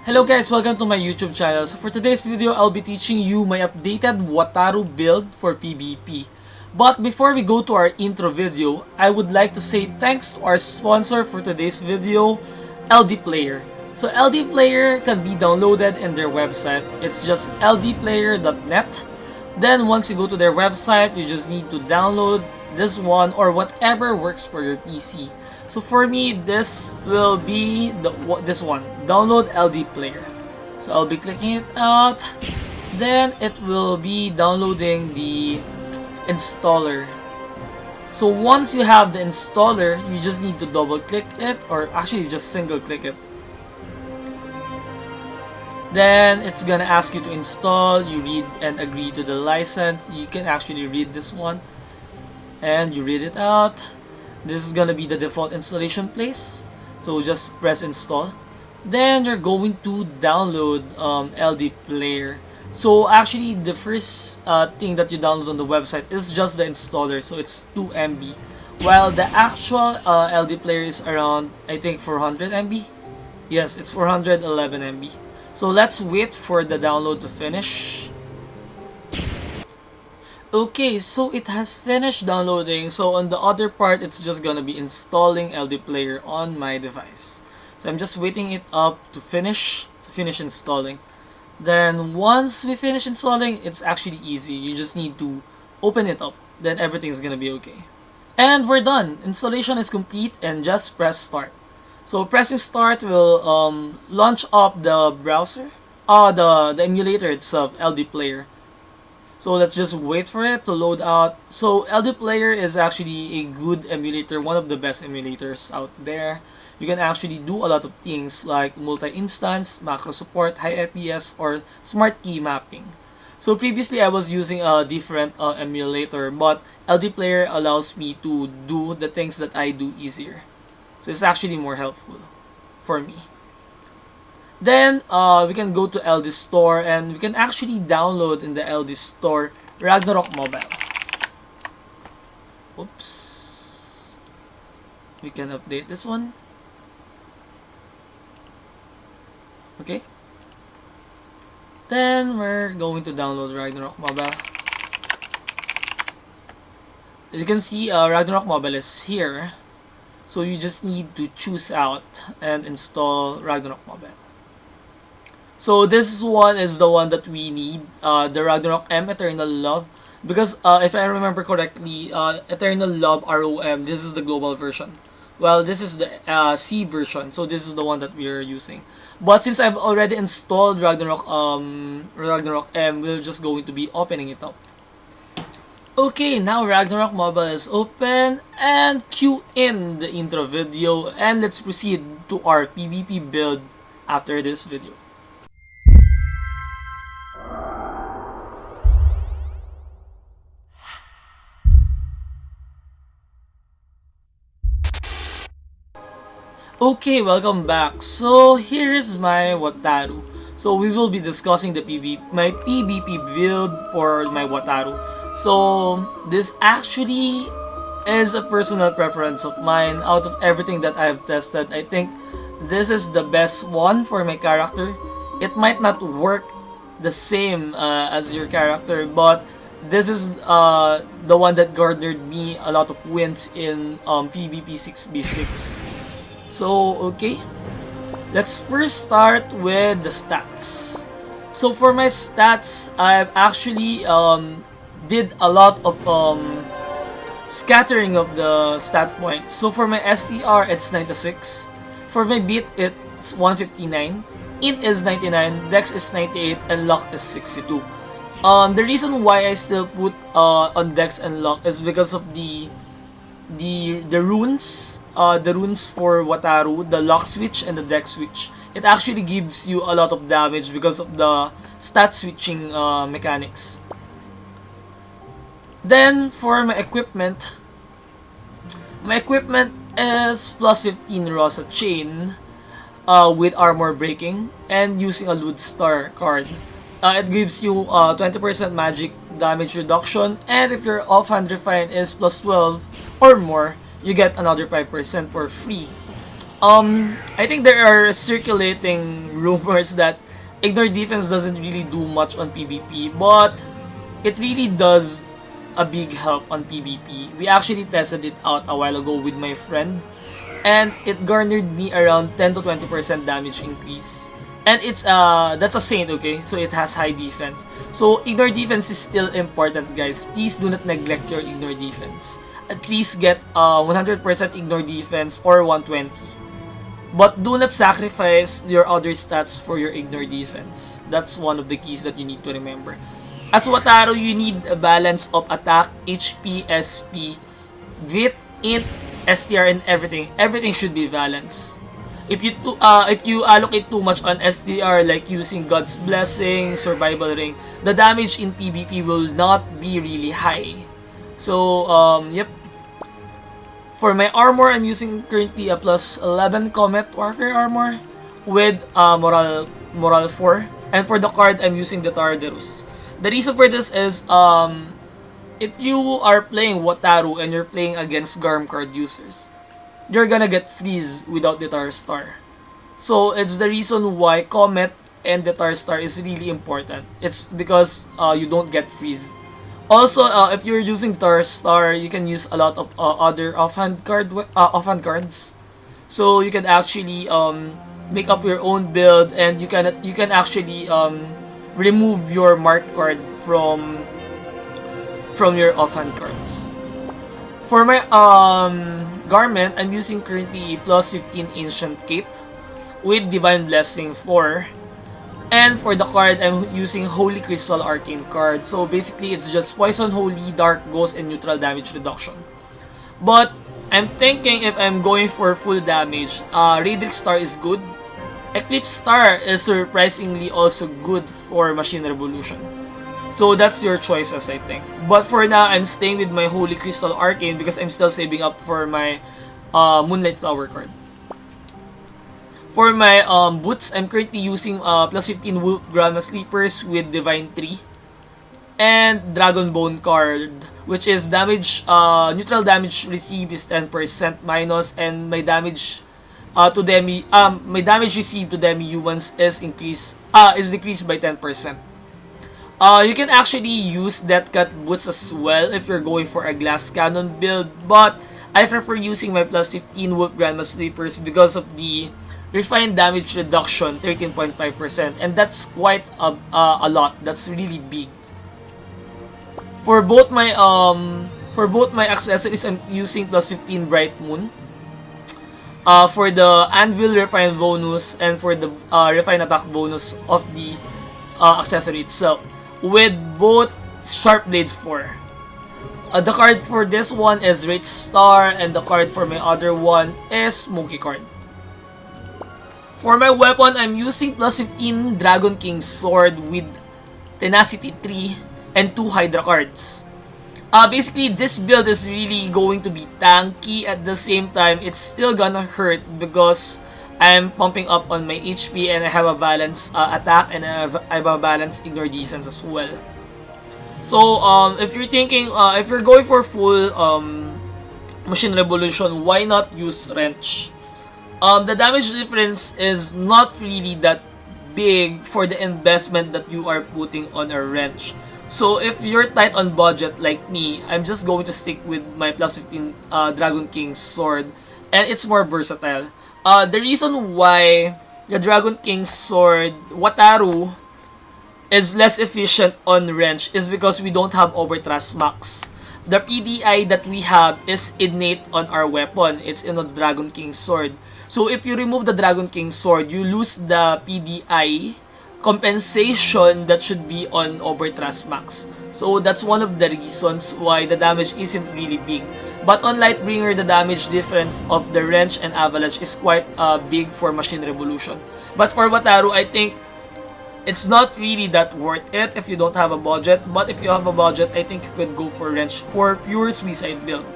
Hello guys, welcome to my YouTube channel. So for today's video, I'll be teaching you my updated Wataru build for PvP. But before we go to our intro video, I would like to say thanks to our sponsor for today's video, LD Player. So LD Player can be downloaded in their website. It's just ldplayer.net. Then once you go to their website, you just need to download this one or whatever works for your PC. So for me, this will be this one, download LD Player. So I'll be clicking it out. Then it will be downloading the installer. So once you have the installer, you just need to double click it, or actually just single click it. Then it's gonna ask you to install. You read and agree to the license. You can actually read this one and you read it out. This is gonna be the default installation place, so just press install. Then you're going to download LD Player. So actually the first thing that you download on the website is just the installer, so it's 2 MB, while the actual LD Player is around, I think, 400 MB. Yes, it's 411 MB. So let's wait for the download to finish. Okay, so it has finished downloading. So on the other part, it's just gonna be installing LD Player on my device. So I'm just waiting it up to finish installing. Then once we finish installing, it's actually easy. You just need to open it up. Then everything's gonna be okay. And we're done. Installation is complete, and just press start. So pressing start will launch up the browser, the emulator itself, LD Player. So let's just wait for it to load out. So LD Player is actually a good emulator, one of the best emulators out there. You can actually do a lot of things like multi-instance, macro support, high FPS, or smart key mapping. So previously I was using a different emulator, but LD Player allows me to do the things that I do easier. So it's actually more helpful for me. Then we can go to LD Store, and we can actually download in the LD Store Ragnarok Mobile. Oops. We can update this one. Okay. Then we're going to download Ragnarok Mobile. As you can see, Ragnarok Mobile is here. So you just need to choose out and install Ragnarok Mobile. So this one is the one that we need, the Ragnarok M Eternal Love, because if I remember correctly, Eternal Love ROM, this is the global version. Well, this is the C version, so this is the one that we are using. But since I've already installed Ragnarok M, we're just going to be opening it up. Okay, now Ragnarok Mobile is open, and cue in the intro video, and let's proceed to our PvP build after this video. Okay, welcome back. So here is my Wataru. So we will be discussing my PvP build for my Wataru. So this actually is a personal preference of mine. Out of everything that I've tested, I think this is the best one for my character. It might not work the same as your character, but this is the one that garnered me a lot of wins in PvP 6v6. So okay, let's first start with the stats. So for my stats, I've actually did a lot of scattering of the stat points. So for my STR, it's 96. For my beat, it's 159. Int is 99, Dex is 98, and Luck is 62. The reason why I still put on Dex and Luck is because of the runes, the runes for Wataru, the Luck switch and the Dex switch. It actually gives you a lot of damage because of the stat switching mechanics. Then for my equipment is plus 15 Rosa chain with armor breaking and using a Loot Star card. It gives you 20% magic damage reduction, and if your offhand refine is plus 12 or more, you get another 5% for free. I think there are circulating rumors that Ignore Defense doesn't really do much on PvP, but it really does a big help on PvP. We actually tested it out a while ago with my friend, and it garnered me around 10 to 20% damage increase. And it's that's a saint, okay? So it has high defense. So Ignore Defense is still important, guys. Please do not neglect your Ignore Defense. At least get 100% Ignore Defense or 120. But do not sacrifice your other stats for your Ignore Defense. That's one of the keys that you need to remember. As Wataru, you need a balance of attack, HP, SP, Vit, Int, STR, and everything. Everything should be balanced. If you allocate too much on STR, like using God's Blessing, Survival Ring, the damage in PvP will not be really high. So, yep. For my armor, I'm using currently a plus 11 Comet Warfare armor with Moral 4. And for the card, I'm using the Tartarus. The reason for this is, if you are playing Wataru and you're playing against Garm card users, you're gonna get freeze without the Tar Star. So it's the reason why Comet and the Tar Star is really important. It's because you don't get freeze. Also, if you're using Tar Star, you can use a lot of other offhand cards. So you can actually make up your own build, and you can actually remove your mark card from your offhand cards. For my garment, I'm using currently plus 15 Ancient Cape with Divine Blessing 4. And for the card, I'm using Holy Crystal Arcane card. So basically, it's just Poison, Holy, Dark, Ghost, and Neutral damage reduction. But I'm thinking if I'm going for full damage, Radix Star is good. Eclipse Star is surprisingly also good for Machine Revolution. So that's your choices, I think. But for now, I'm staying with my Holy Crystal Arcane because I'm still saving up for my Moonlight Flower card. For my boots, I'm currently using plus 15 Wolf Grandma Sleepers with Divine 3. And Dragon Bone card, which is damage, neutral damage received is 10% minus, and my damage my damage received to demi-humans is decreased by 10%. You can actually use Death Cut boots as well if you're going for a glass cannon build, but I prefer using my plus 15 Wolf Grandma Sleepers because of the refined damage reduction, 13.5%, and that's quite a lot. That's really big. For both my accessories, I'm using plus 15 Bright Moon. For the Anvil Refine bonus and for the Refine Attack bonus of the accessory itself, with both Sharp Blade 4. The card for this one is Wraith Star, and the card for my other one is Monkey card. For my weapon, I'm using plus 15 Dragon King Sword with Tenacity 3 and 2 Hydra cards. Basically, this build is really going to be tanky. At the same time, it's still gonna hurt because I'm pumping up on my HP and I have a balanced attack, and I have a balanced Ignore Defense as well. So, if you're thinking, if you're going for full Machine Revolution, why not use Wrench? The damage difference is not really that big for the investment that you are putting on a Wrench. So if you're tight on budget like me, I'm just going to stick with my plus 15 Dragon King Sword, and it's more versatile. The reason why the Dragon King Sword Wataru is less efficient on Wrench is because we don't have Overthrust Max. The PDI that we have is innate on our weapon. It's in the Dragon King Sword. So if you remove the Dragon King Sword, you lose the PDI compensation that should be on Overthrust Max. So that's one of the reasons why the damage isn't really big. But on Lightbringer, the damage difference of the Wrench and Avalanche is quite big for Machine Revolution. But for Wataru, I think it's not really that worth it if you don't have a budget. But if you have a budget, I think you could go for Wrench for pure Suicide build.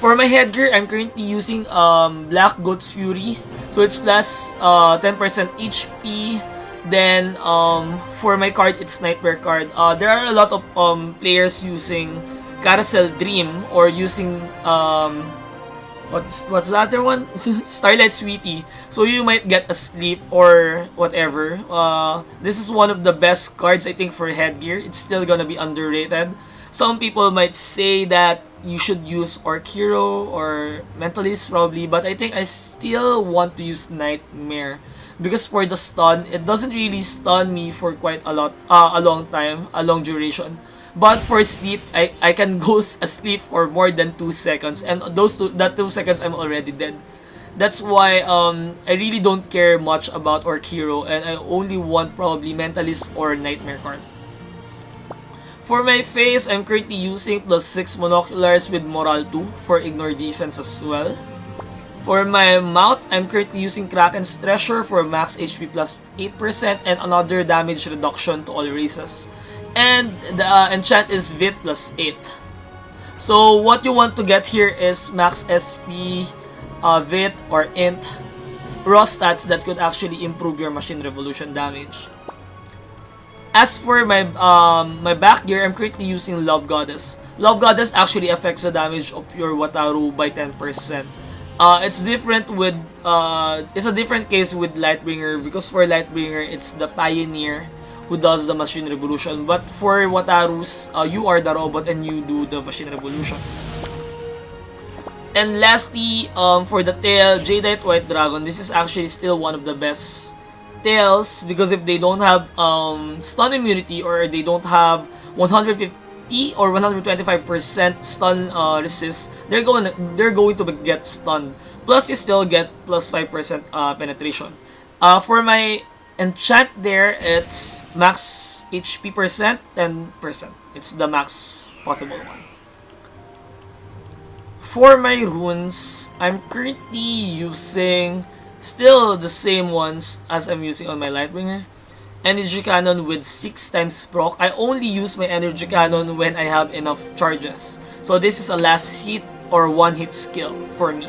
For my headgear, I'm currently using Black Goat's Fury. So it's plus 10% HP. Then, for my card, it's Nightmare card. There are a lot of players using Carousel Dream or using, what's the other one? Starlight Sweetie. So you might get asleep or whatever. This is one of the best cards I think for headgear. It's still gonna be underrated. Some people might say that you should use Orc Hero or Mentalist probably, but I think I still want to use Nightmare because for the stun, it doesn't really stun me for quite a long time, a long duration. But for sleep, I can go asleep for more than 2 seconds, and that 2 seconds I'm already dead. That's why I really don't care much about Orc Hero, and I only want probably Mentalist or Nightmare card. For my face, I'm currently using +6 monoculars with Moral 2 for ignore defense as well. For my mouth, I'm currently using Kraken's Treasure for max HP plus 8% and another damage reduction to all races. And the enchant is Vit plus 8. So what you want to get here is max SP, Vit, or Int raw stats that could actually improve your Machine Revolution damage. As for my my back gear, I'm currently using Love Goddess. Love Goddess actually affects the damage of your Wataru by 10%. It's different with it's a different case with Lightbringer because for Lightbringer it's the Pioneer who does the Machine Revolution, but for Wataru's you are the robot and you do the Machine Revolution. And lastly, for the tail, Jadeite White Dragon, this is actually still one of the best tails because if they don't have stun immunity or they don't have 150 or 125% stun resist, they're going to get stunned. Plus you still get plus 5% penetration. For my enchant there, it's max HP percent, 10%. It's the max possible one. For my runes, I'm currently using still the same ones as I'm using on my Lightbringer. Energy Cannon with 6 times proc. I only use my Energy Cannon when I have enough charges. So this is a last hit or one hit skill for me.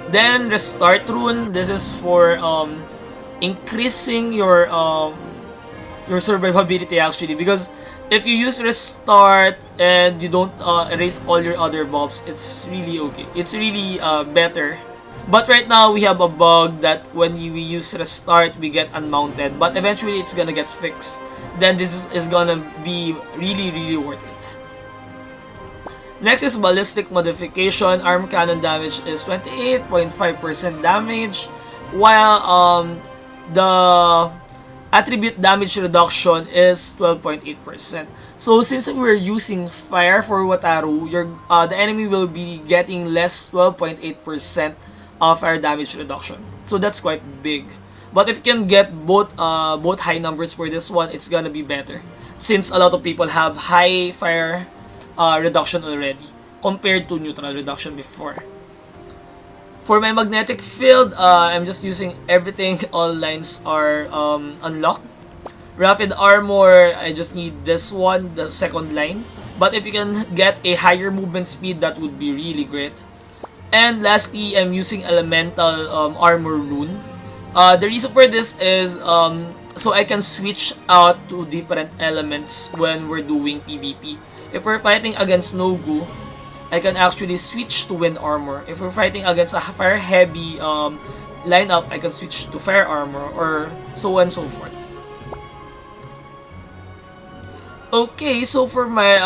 Then Restart Rune. This is for increasing your survivability actually, because if you use Restart and you don't erase all your other buffs, it's really okay. It's really better. But right now we have a bug that when we use Restart we get unmounted, but eventually it's gonna get fixed. Then this is gonna be really worth it. Next is Ballistic Modification. Arm Cannon damage is 28.5% damage, while the attribute damage reduction is 12.8%. So since we're using fire for Wataru, the enemy will be getting less 12.8% fire damage reduction. So that's quite big. But if you can get both high numbers for this one, it's gonna be better. Since a lot of people have high fire reduction already compared to neutral reduction before. For my magnetic field, I'm just using everything. All lines are unlocked. Rapid armor, I just need this one, the second line. But if you can get a higher movement speed, that would be really great. And lastly, I'm using elemental armor rune. The reason for this is so I can switch out to different elements when we're doing PvP. If we're fighting against Nogu, I can actually switch to wind armor. If we're fighting against a fire heavy lineup, I can switch to fire armor, or so on and so forth. Okay, so for my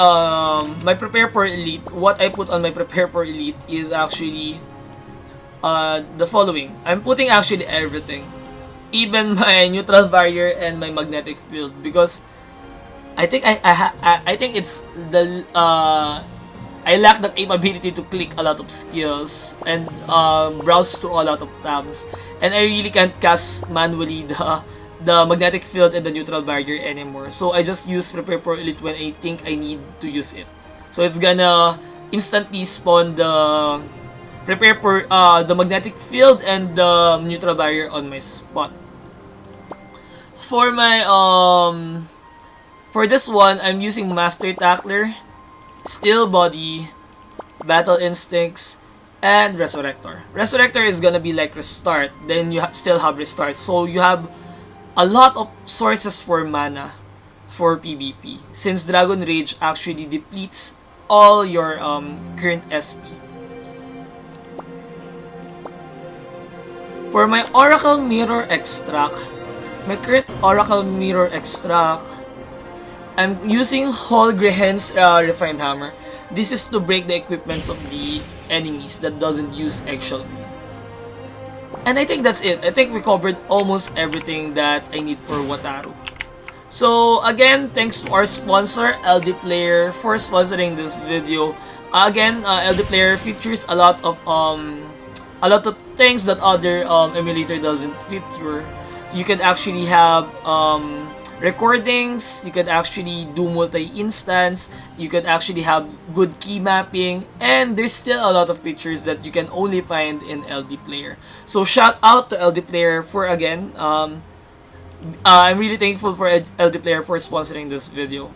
my prepare for elite, what I put on my prepare for elite is actually the following. I'm putting actually everything, even my neutral barrier and my magnetic field, because I think I think it's the I lack the capability to click a lot of skills and browse through a lot of tabs, and I really can't cast manually the magnetic field and the neutral barrier anymore. So I just use prepare for elite when I think I need to use it. So it's gonna instantly spawn the prepare for the magnetic field and the neutral barrier on my spot. For my for this one, I'm using Master Tackler, Steel Body, Battle Instincts, and Resurrector. Resurrector is gonna be like Restart, then you still have Restart. So you have a lot of sources for mana for PvP, since Dragon Rage actually depletes all your current SP. For my Oracle Mirror Extract, my current Oracle Mirror Extract, I'm using Holgren's Refined Hammer. This is to break the equipments of the enemies that doesn't use eggshell beam. And I think that's it. I think we covered almost everything that I need for Wataru. So again, thanks to our sponsor, LD Player, for sponsoring this video. Again, LD Player features a lot of things that other emulator doesn't feature. You can actually have recordings, you can actually do multi-instance, you can actually have good key mapping, and there's still a lot of features that you can only find in LD Player. So shout out to LD Player for again, I'm really thankful for LD Player for sponsoring this video.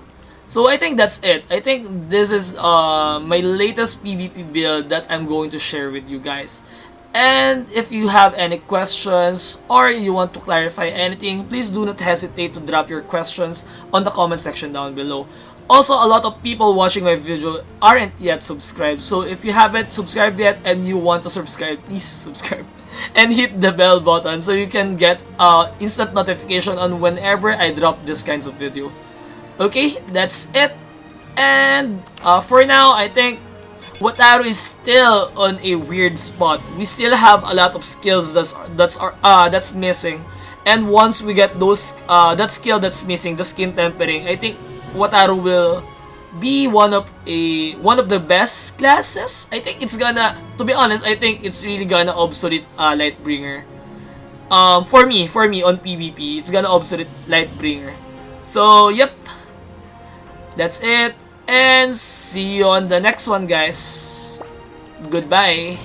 So I think that's it. I think this is my latest PvP build that I'm going to share with you guys. And if you have any questions or you want to clarify anything, please do not hesitate to drop your questions on the comment section down below. Also, a lot of people watching my video aren't yet subscribed. So if you haven't subscribed yet and you want to subscribe, please subscribe. And hit the bell button so you can get instant notification on whenever I drop this kinds of video. Okay, that's it. And for now, I think Wataru is still on a weird spot. We still have a lot of skills that's missing. And once we get those that skill that's missing, the skin tempering, I think Wataru will be one of the best classes. I think it's gonna, to be honest, I think it's really gonna obsolete Lightbringer. For me on PvP, it's gonna obsolete Lightbringer. So yep, that's it, and see you on the next one, guys. Goodbye.